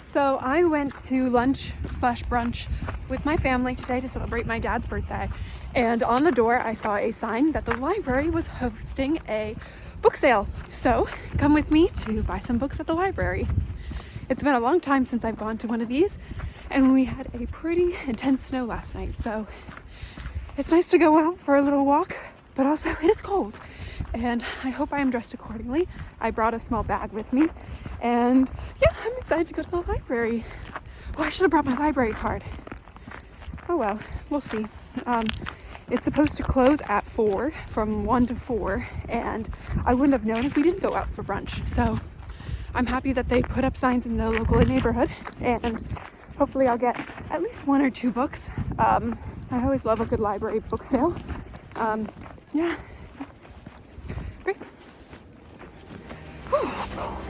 So I went to lunch/brunch with my family today to celebrate my dad's birthday. And on the door, I saw a sign that the library was hosting a book sale. So come with me to buy some books at the library. It's been a long time since I've gone to one of these, and we had a pretty intense snow last night. So it's nice to go out for a little walk, but also it is cold. And I hope I am dressed accordingly. I brought a small bag with me. And yeah, I'm excited to go to the library. Oh, I should have brought my library card. Oh well, we'll see. It's supposed to close at 4, from 1 to 4, and I wouldn't have known if we didn't go out for brunch. So I'm happy that they put up signs in the local neighborhood, and hopefully I'll get at least 1 or 2 books. I always love a good library book sale. Yeah. Great. Whew, it's cold.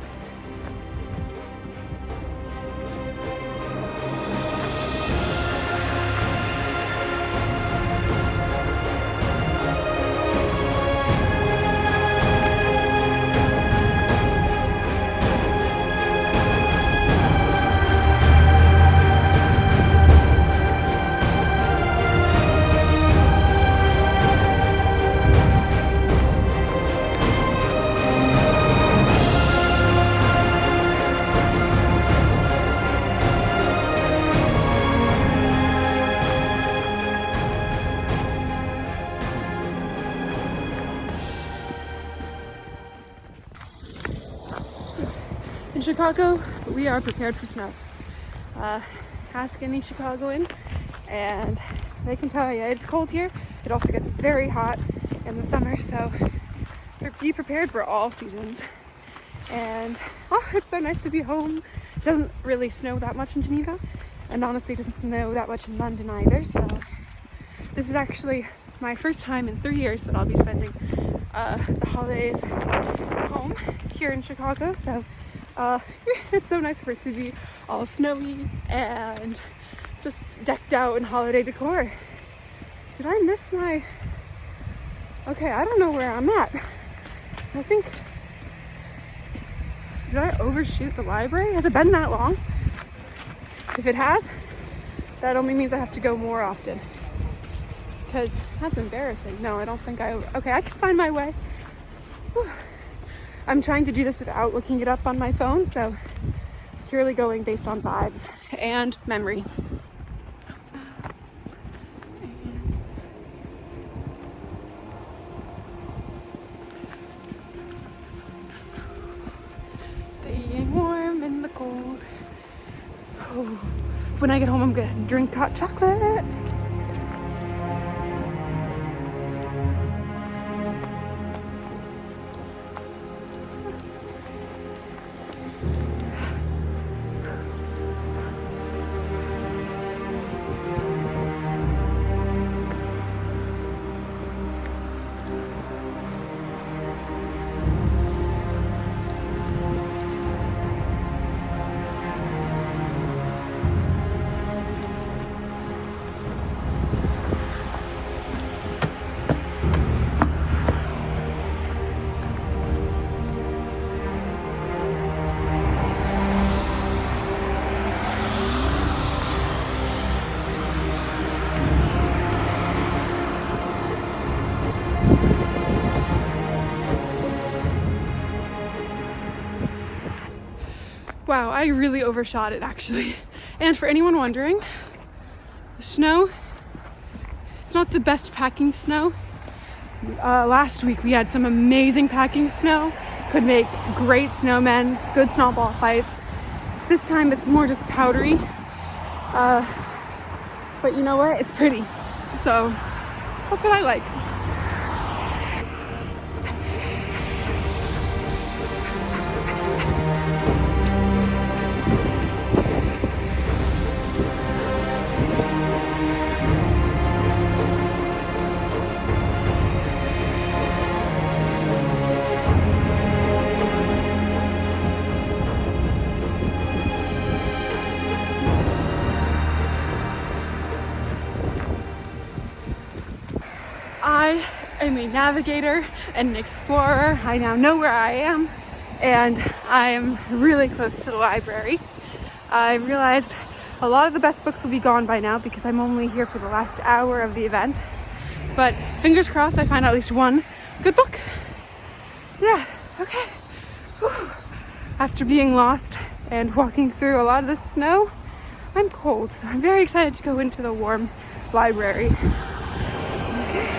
In Chicago, we are prepared for snow. Ask any Chicagoan and they can tell you it's cold here. It also gets very hot in the summer, so be prepared for all seasons. And it's so nice to be home. It doesn't really snow that much in Geneva, and honestly it doesn't snow that much in London either, so this is actually my first time in 3 years that I'll be spending the holidays home here in Chicago. So it's so nice for it to be all snowy and just decked out in holiday decor. Did I miss my... Okay, I don't know where I'm at. I think... Did I overshoot the library? Has it been that long? If it has, that only means I have to go more often. Because that's embarrassing. No, I don't think I... Okay, I can find my way. Whew. I'm trying to do this without looking it up on my phone, so purely going based on vibes and memory. Staying warm in the cold. Oh, when I get home, I'm gonna drink hot chocolate. Wow, I really overshot it actually. And for anyone wondering, the snow, it's not the best packing snow. Last week we had some amazing packing snow, could make great snowmen, good snowball fights. This time it's more just powdery, but you know what, it's pretty. So that's what I like. I am a navigator and an explorer. I now know where I am, and I am really close to the library. I realized a lot of the best books will be gone by now because I'm only here for the last hour of the event. But fingers crossed I find at least one good book. Yeah, okay. Whew. After being lost and walking through a lot of the snow, I'm cold, so I'm very excited to go into the warm library. Okay.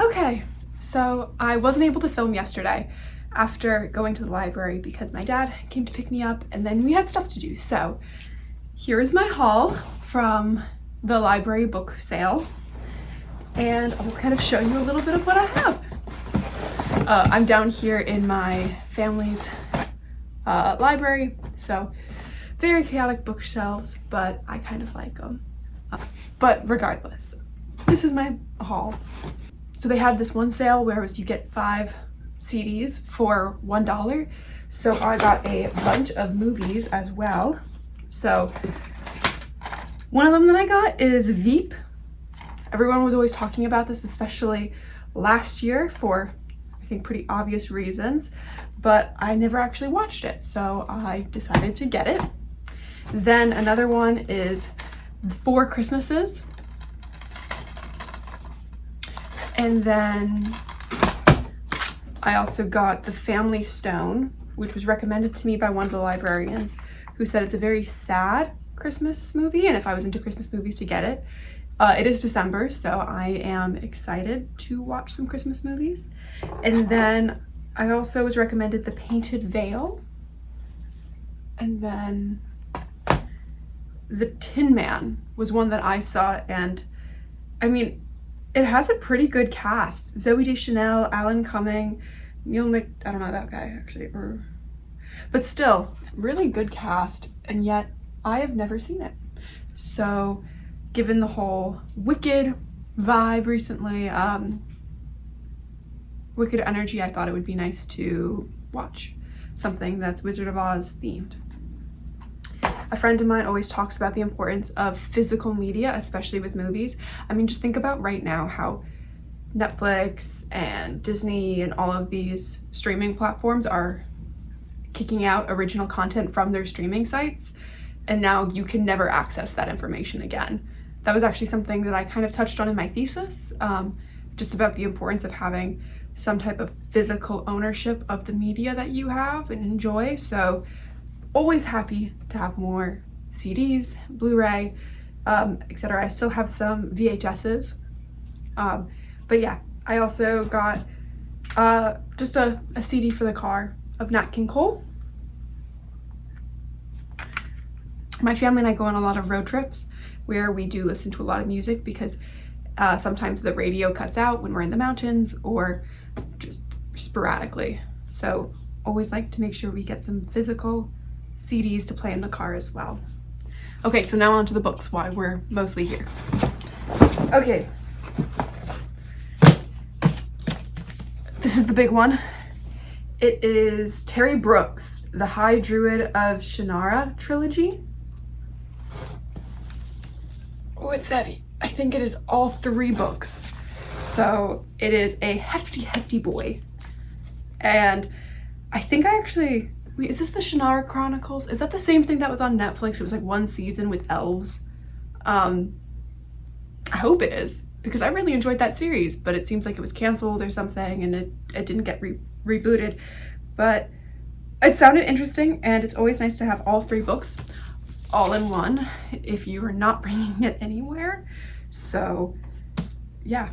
Okay, so I wasn't able to film yesterday after going to the library because my dad came to pick me up and then we had stuff to do. So here is my haul from the library book sale, and I'll just kind of show you a little bit of what I have. I'm down here in my family's library, so very chaotic bookshelves, but I kind of like them. But regardless, this is my haul. So they had this one sale where you get 5 CDs for $1. So I got a bunch of movies as well. So one of them that I got is Veep. Everyone was always talking about this, especially last year for, I think, pretty obvious reasons, but I never actually watched it. So I decided to get it. Then another one is 4 Christmases. And then I also got The Family Stone, which was recommended to me by one of the librarians who said it's a very sad Christmas movie, and if I was into Christmas movies, to get it. It is December, so I am excited to watch some Christmas movies. And then I also was recommended The Painted Veil. And then The Tin Man was one that I saw, and I mean, it has a pretty good cast. Zooey Deschanel, Alan Cumming, I don't know that guy actually, but still, really good cast, and yet I have never seen it. So, given the whole Wicked vibe recently, Wicked energy, I thought it would be nice to watch something that's Wizard of Oz themed. A friend of mine always talks about the importance of physical media, especially with movies. I mean, just think about right now how Netflix and Disney and all of these streaming platforms are kicking out original content from their streaming sites, and now you can never access that information again. That was actually something that I kind of touched on in my thesis, just about the importance of having some type of physical ownership of the media that you have and enjoy. So always happy to have more CDs, Blu-ray, etc. I still have some VHSs. But yeah, I also got just a CD for the car of Nat King Cole. My family and I go on a lot of road trips where we do listen to a lot of music because sometimes the radio cuts out when we're in the mountains or just sporadically. So always like to make sure we get some physical CDs to play in the car as well. Okay, so now on to the books, why we're mostly here. Okay. This is the big one. It is Terry Brooks, The High Druid of Shannara trilogy. Oh, it's heavy. I think it is all 3 books. So it is a hefty boy. And I think I actually, wait, is this the Shannara Chronicles? Is that the same thing that was on Netflix? It was like 1 season with elves. I hope it is, because I really enjoyed that series, but it seems like it was canceled or something and it didn't get rebooted. But it sounded interesting, and it's always nice to have all 3 books all in one if you are not bringing it anywhere. So yeah.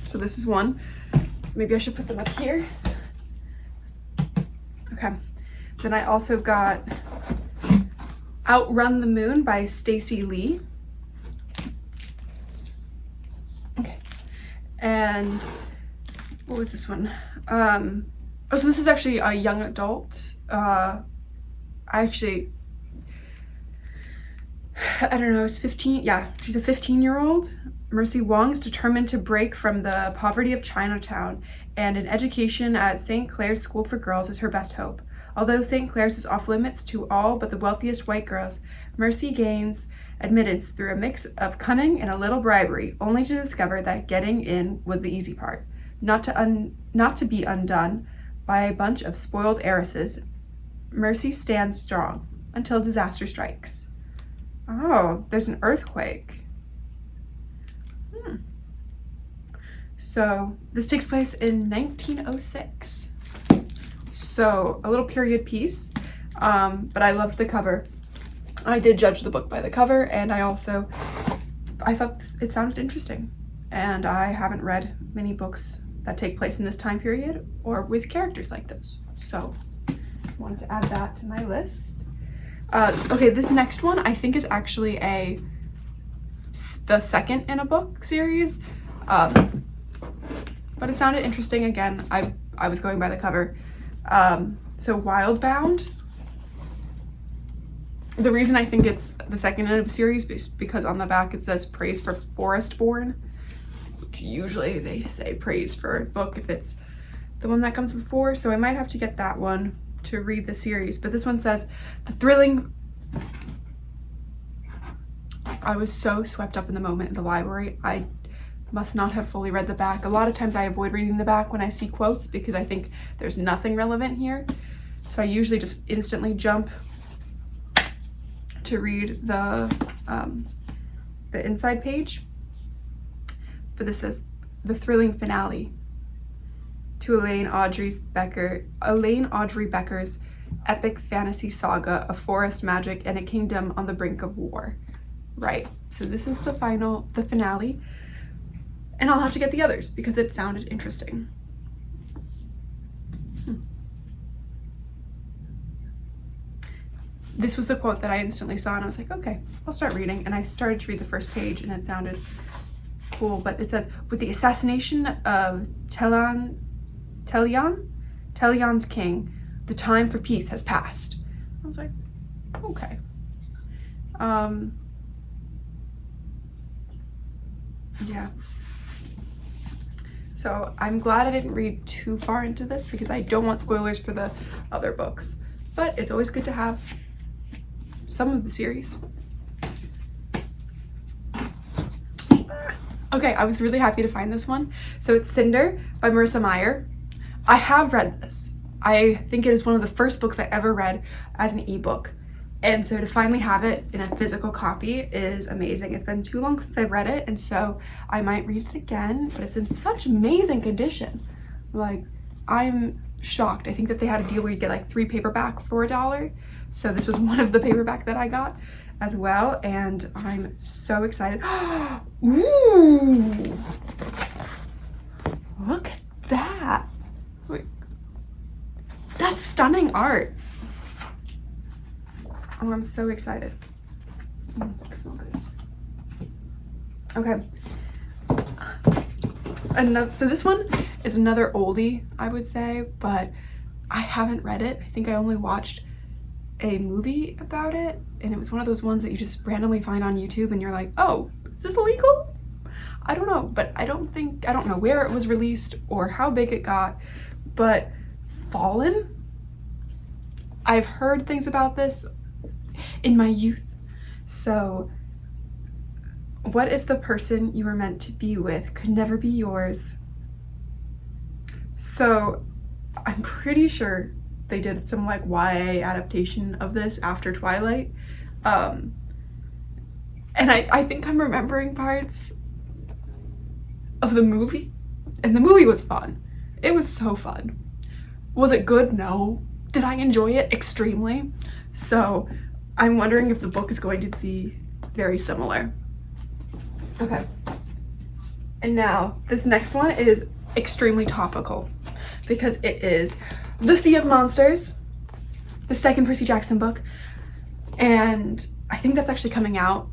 So this is one. Maybe I should put them up here. Okay. Then I also got Outrun the Moon by Stacey Lee. Okay. And what was this one? Oh, so this is actually a young adult. I don't know, it's 15. Yeah, she's a 15-year-old. Mercy Wong's determined to break from the poverty of Chinatown, and an education at St. Clair's School for Girls is her best hope. Although St. Clair's is off limits to all but the wealthiest white girls, Mercy gains admittance through a mix of cunning and a little bribery, only to discover that getting in was the easy part. Not to be undone by a bunch of spoiled heiresses, Mercy stands strong until disaster strikes. Oh, there's an earthquake. So this takes place in 1906. So a little period piece, but I loved the cover. I did judge the book by the cover, and I thought it sounded interesting. And I haven't read many books that take place in this time period or with characters like this. So I wanted to add that to my list. Okay, this next one I think is actually the second in a book series, but it sounded interesting. Again, I was going by the cover. So Wildbound. The reason I think it's the second in a series is because on the back it says praise for Forestborn, which usually they say praise for a book if it's the one that comes before. So I might have to get that one to read the series. But this one says the thrilling. I was so swept up in the moment in the library. I must not have fully read the back. A lot of times I avoid reading the back when I see quotes because I think there's nothing relevant here. So I usually just instantly jump to read the inside page. But this says the thrilling finale to Elayne Audrey Becker's epic fantasy saga of forest magic and a kingdom on the brink of war. Right, so this is the finale, and I'll have to get the others because it sounded interesting. This was a quote that I instantly saw and I was like, okay, I'll start reading. And I started to read the first page and it sounded cool, but it says, with the assassination of Telion's king, the time for peace has passed. I was like, okay. Yeah. So I'm glad I didn't read too far into this because I don't want spoilers for the other books, but it's always good to have some of the series. Okay, I was really happy to find this one. So it's Cinder by Marissa Meyer. I have read this. I think it is one of the first books I ever read as an ebook. And so to finally have it in a physical copy is amazing. It's been too long since I've read it, and so I might read it again, but it's in such amazing condition. Like, I'm shocked. I think that they had a deal where you get like 3 paperback for $1. So this was one of the paperback that I got as well, and I'm so excited. Ooh! Look at that. Wait. That's stunning art. Oh, I'm so excited. Looks so good. Okay. So this one is another oldie, I would say, but I haven't read it. I think I only watched a movie about it, and it was one of those ones that you just randomly find on YouTube and you're like, oh, is this illegal? I don't know, but I don't know where it was released or how big it got, but Fallen, I've heard things about this in my youth. So what if the person you were meant to be with could never be yours? So I'm pretty sure they did some like YA adaptation of this after Twilight. And I think I'm remembering parts of the movie, and the movie was fun. It was so fun. Was it good? No. Did I enjoy it? Extremely. So I'm wondering if the book is going to be very similar. Okay. And now this next one is extremely topical because it is The Sea of Monsters, the second Percy Jackson book. And I think that's actually coming out,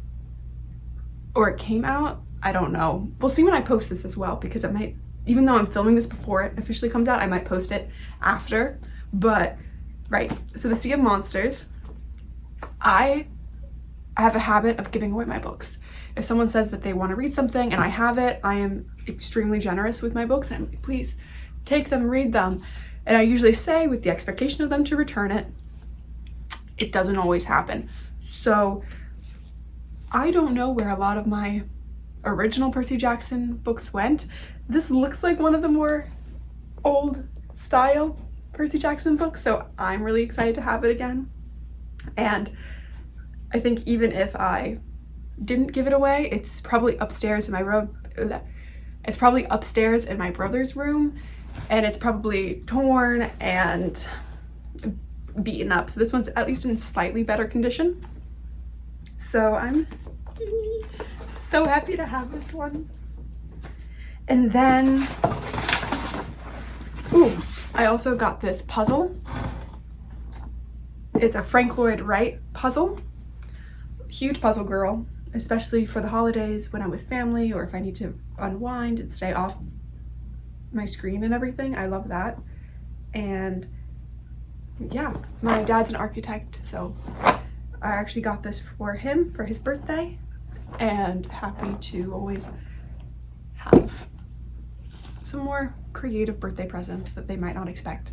or it came out. I don't know. We'll see when I post this as well, because it might, even though I'm filming this before it officially comes out, I might post it after. But right, so The Sea of Monsters, I have a habit of giving away my books. If someone says that they want to read something and I have it, I am extremely generous with my books. I'm like, please take them, read them. And I usually say, with the expectation of them to return it. It doesn't always happen. So I don't know where a lot of my original Percy Jackson books went. This looks like one of the more old style Percy Jackson books, so I'm really excited to have it again. And I think even if I didn't give it away, it's probably upstairs in my room. It's probably upstairs in my brother's room, and it's probably torn and beaten up. So this one's at least in slightly better condition. So I'm so happy to have this one. And then, ooh, I also got this puzzle. It's a Frank Lloyd Wright puzzle. Huge puzzle girl, especially for the holidays when I'm with family or if I need to unwind and stay off my screen and everything. I love that. And yeah, my dad's an architect, so I actually got this for him for his birthday, and happy to always have some more creative birthday presents that they might not expect.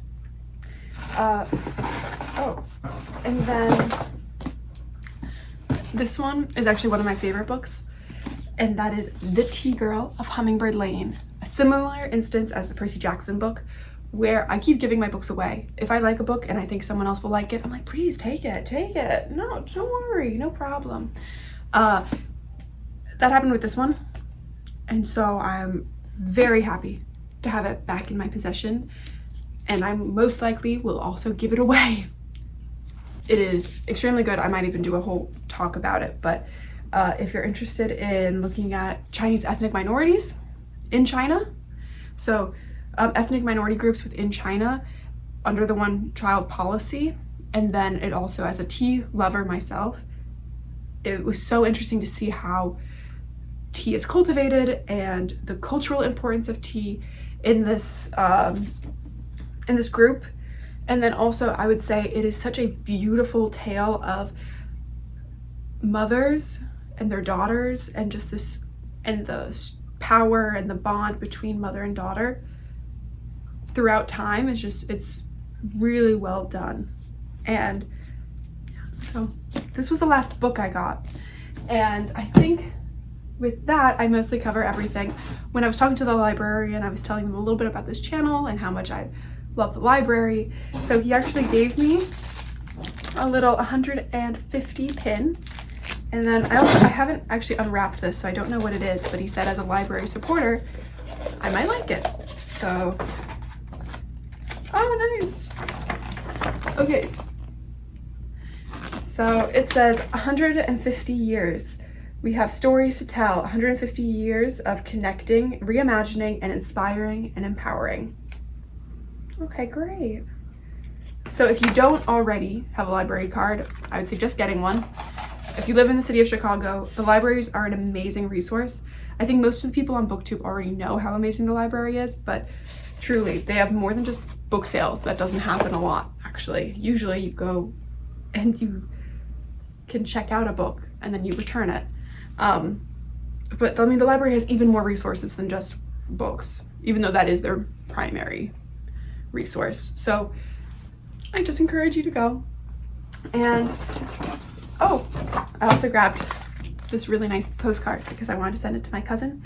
Oh, and then this one is actually one of my favorite books, and that is The Tea Girl of Hummingbird Lane, a similar instance as the Percy Jackson book, where I keep giving my books away. If I like a book and I think someone else will like it, I'm like, please take it. No, don't worry, no problem. That happened with this one, and so I'm very happy to have it back in my possession, and I most likely will also give it away. It is extremely good. I might even do a whole talk about it, but if you're interested in looking at Chinese ethnic minorities in China, so ethnic minority groups within China under the one-child policy, and then it also, as a tea lover myself, it was so interesting to see how tea is cultivated and the cultural importance of tea in this group. And then also I would say it is such a beautiful tale of mothers and their daughters, and just this, and the power and the bond between mother and daughter throughout time is just, it's really well done. And so this was the last book I got, and I think with that I mostly cover everything. When I was talking to the librarian, I was telling them a little bit about this channel and how much I love the library. So he actually gave me a little 150 pin, and then I haven't actually unwrapped this, so I don't know what it is, but he said as a library supporter I might like it. So, oh nice. Okay, so it says 150 years. We have stories to tell, 150 years of connecting, reimagining, and inspiring and empowering. Okay, great. So if you don't already have a library card, I would suggest getting one. If you live in the city of Chicago, the libraries are an amazing resource. I think most of the people on BookTube already know how amazing the library is, but truly, they have more than just book sales. That doesn't happen a lot, actually. Usually you go and you can check out a book and then you return it. But I mean, the library has even more resources than just books, even though that is their primary resource. So I just encourage you to go. And oh, I also grabbed this really nice postcard because I wanted to send it to my cousin,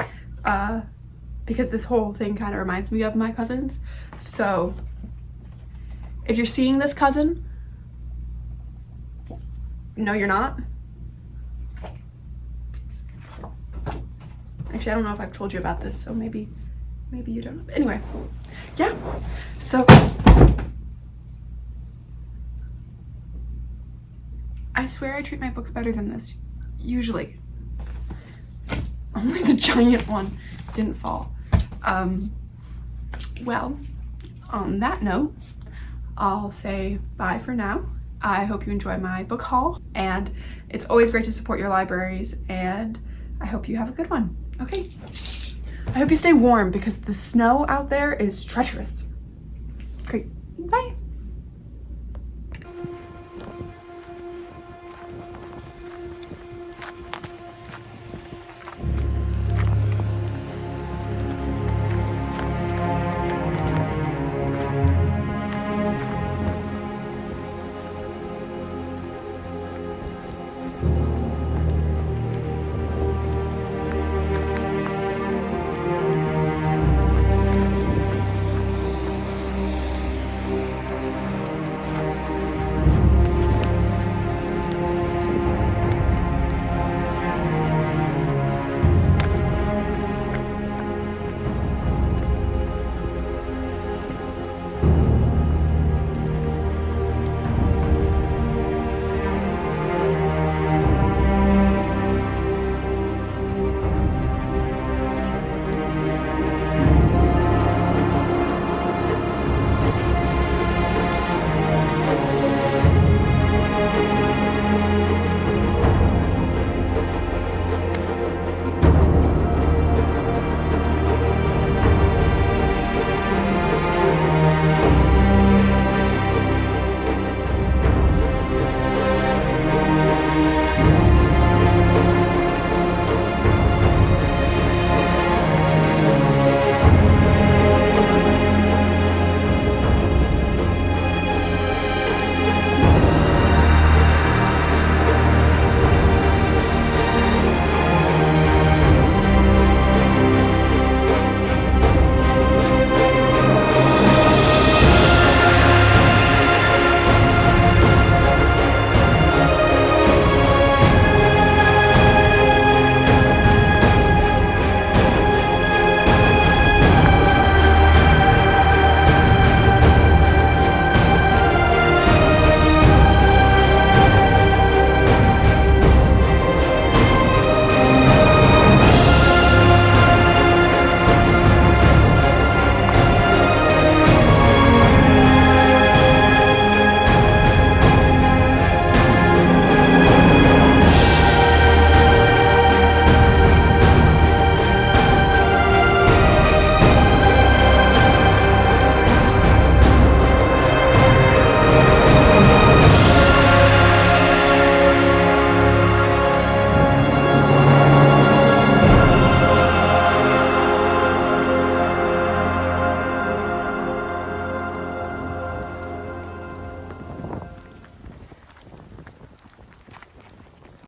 because this whole thing kind of reminds me of my cousins. So if you're seeing this cousin, no, you're not. Actually, I don't know if I've told you about this, so maybe you don't. Anyway, yeah. So I swear I treat my books better than this, usually. Only the giant one didn't fall. Well, on that note, I'll say bye for now. I hope you enjoy my book haul, and it's always great to support your libraries, and I hope you have a good one. Okay. I hope you stay warm because the snow out there is treacherous. Great.